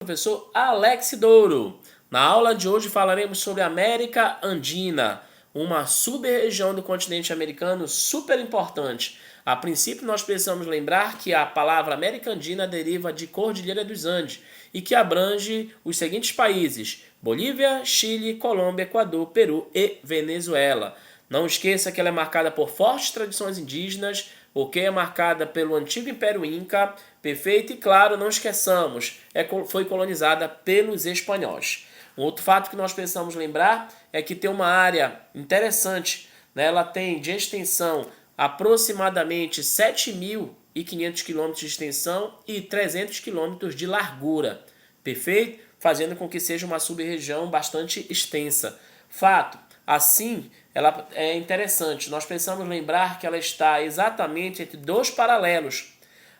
Professor Alex Douro. Na aula de hoje falaremos sobre a América Andina, uma sub-região do continente americano super importante. A princípio, nós precisamos lembrar que a palavra América Andina deriva de Cordilheira dos Andes e que abrange os seguintes países: Bolívia, Chile, Colômbia, Equador, Peru e Venezuela. Não esqueça que ela é marcada por fortes tradições indígenas, é marcada pelo antigo Império Inca, perfeito, e claro, não esqueçamos, foi colonizada pelos espanhóis. Um outro fato que nós precisamos lembrar é que tem uma área interessante, né? Ela tem de extensão aproximadamente 7.500 quilômetros de extensão e 300 quilômetros de largura, perfeito? Fazendo com que seja uma sub-região bastante extensa. Fato, assim, ela é interessante. Nós precisamos lembrar que ela está exatamente entre dois paralelos.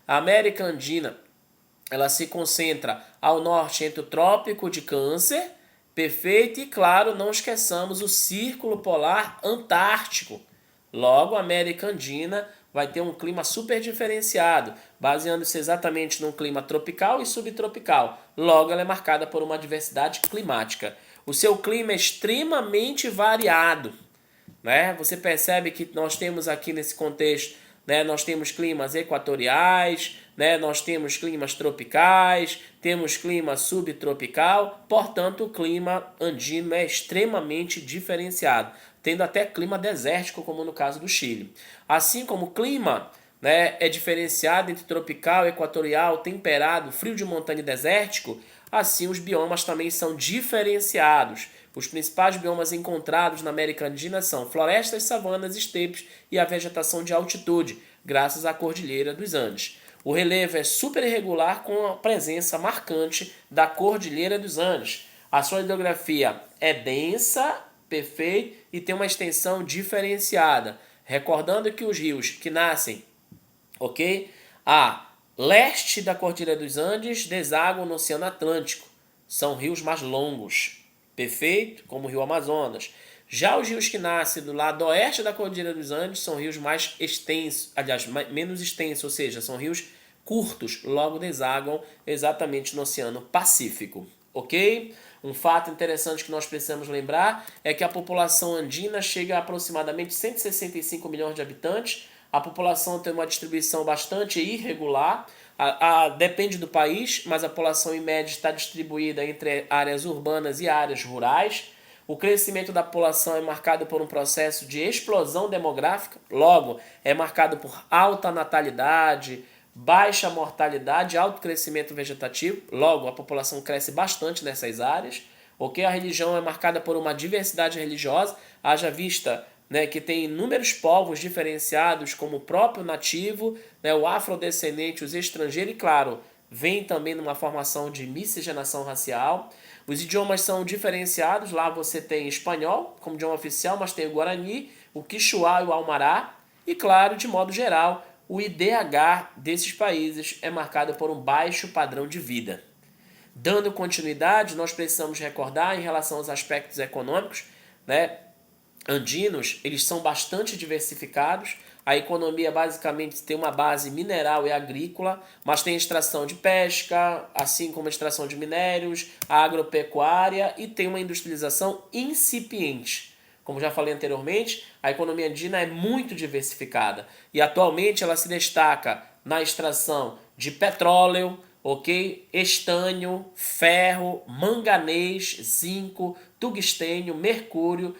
A América Andina, ela se concentra ao norte entre o Trópico de Câncer, perfeito, e claro, não esqueçamos o Círculo Polar Antártico. Logo, a América Andina vai ter um clima super diferenciado, baseando-se exatamente num clima tropical e subtropical. Logo, ela é marcada por uma diversidade climática. O seu clima é extremamente variado, né? Você percebe que nós temos aqui nesse contexto, né, nós temos climas equatoriais, né, nós temos climas tropicais, temos clima subtropical, portanto o clima andino é extremamente diferenciado, tendo até clima desértico, como no caso do Chile. Assim como o clima, né, é diferenciado entre tropical, equatorial, temperado, frio de montanha e desértico, assim os biomas também são diferenciados. Os principais biomas encontrados na América Andina são florestas, savanas, estepes e a vegetação de altitude, graças à Cordilheira dos Andes. O relevo é super irregular com a presença marcante da Cordilheira dos Andes. A sua hidrografia é densa, perfeita, e tem uma extensão diferenciada. Recordando que os rios que nascem, a leste da Cordilheira dos Andes desaguam no Oceano Atlântico. São rios mais longos, perfeito, como o rio Amazonas. Já os rios que nascem do lado oeste da Cordilheira dos Andes são rios mais extensos, aliás, menos extensos, ou seja, são rios curtos, logo desaguam exatamente no Oceano Pacífico, ok? Um fato interessante que nós precisamos lembrar é que a população andina chega a aproximadamente 165 milhões de habitantes. A população tem uma distribuição bastante irregular, depende do país, mas a população em média está distribuída entre áreas urbanas e áreas rurais. O crescimento da população é marcado por um processo de explosão demográfica, logo é marcado por alta natalidade, baixa mortalidade, alto crescimento vegetativo, logo a população cresce bastante nessas áreas. A religião é marcada por uma diversidade religiosa, haja vista, né, que tem inúmeros povos diferenciados, como o próprio nativo, né, o afrodescendente, os estrangeiros, e claro, vem também numa formação de miscigenação racial. Os idiomas são diferenciados, lá você tem espanhol como idioma oficial, mas tem o guarani, o quixuá e o almará, e claro, de modo geral, o IDH desses países é marcado por um baixo padrão de vida. Dando continuidade, nós precisamos recordar em relação aos aspectos econômicos, né, andinos, eles são bastante diversificados. A economia basicamente tem uma base mineral e agrícola, mas tem extração de pesca, assim como extração de minérios, agropecuária, e tem uma industrialização incipiente. Como já falei anteriormente, a economia andina é muito diversificada e atualmente ela se destaca na extração de petróleo, estânio, ferro, manganês, zinco, tungstênio, mercúrio,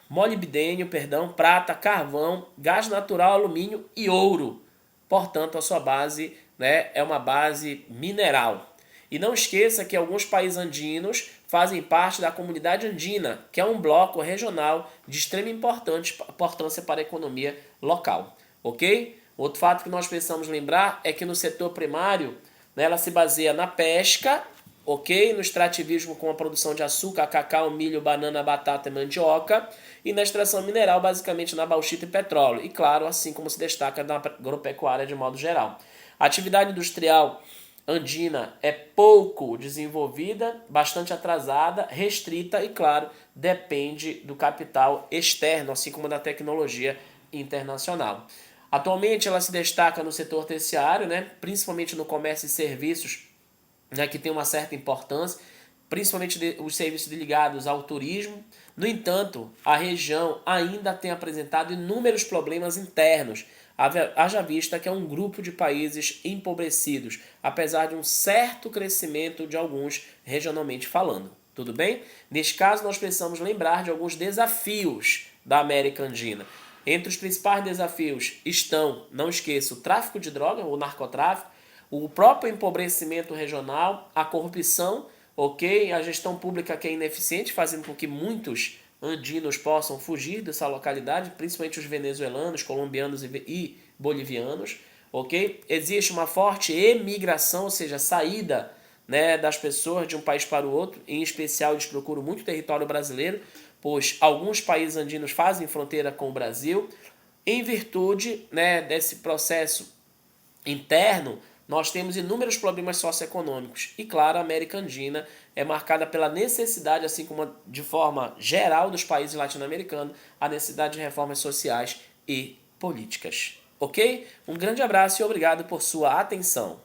molibdênio, prata, carvão, gás natural, alumínio e ouro. Portanto, a sua base, né, é uma base mineral. E não esqueça que alguns países andinos fazem parte da Comunidade Andina, que é um bloco regional de extrema importância para a economia local. Ok? Outro fato que nós precisamos lembrar é que no setor primário, né, ela se baseia na pesca, no extrativismo com a produção de açúcar, cacau, milho, banana, batata e mandioca, e na extração mineral, basicamente na bauxita e petróleo. E claro, assim como se destaca na agropecuária de modo geral. A atividade industrial andina é pouco desenvolvida, bastante atrasada, restrita e, claro, depende do capital externo, assim como da tecnologia internacional. Atualmente ela se destaca no setor terciário, né, principalmente no comércio e serviços, né, que tem uma certa importância, principalmente os serviços ligados ao turismo. No entanto, a região ainda tem apresentado inúmeros problemas internos, haja vista que é um grupo de países empobrecidos, apesar de um certo crescimento de alguns regionalmente falando. Tudo bem? Neste caso, nós precisamos lembrar de alguns desafios da América Andina. Entre os principais desafios estão, não esqueça, o tráfico de drogas, o narcotráfico, o próprio empobrecimento regional, a corrupção, ok? A gestão pública que é ineficiente, fazendo com que muitos andinos possam fugir dessa localidade, principalmente os venezuelanos, colombianos e bolivianos, ok? Existe uma forte emigração, ou seja, saída, né, das pessoas de um país para o outro, em especial eles procuram muito o território brasileiro, pois alguns países andinos fazem fronteira com o Brasil. Em virtude, né, desse processo interno, nós temos inúmeros problemas socioeconômicos. E claro, a América Andina é marcada pela necessidade, assim como de forma geral dos países latino-americanos, a necessidade de reformas sociais e políticas. Ok? Um grande abraço e obrigado por sua atenção.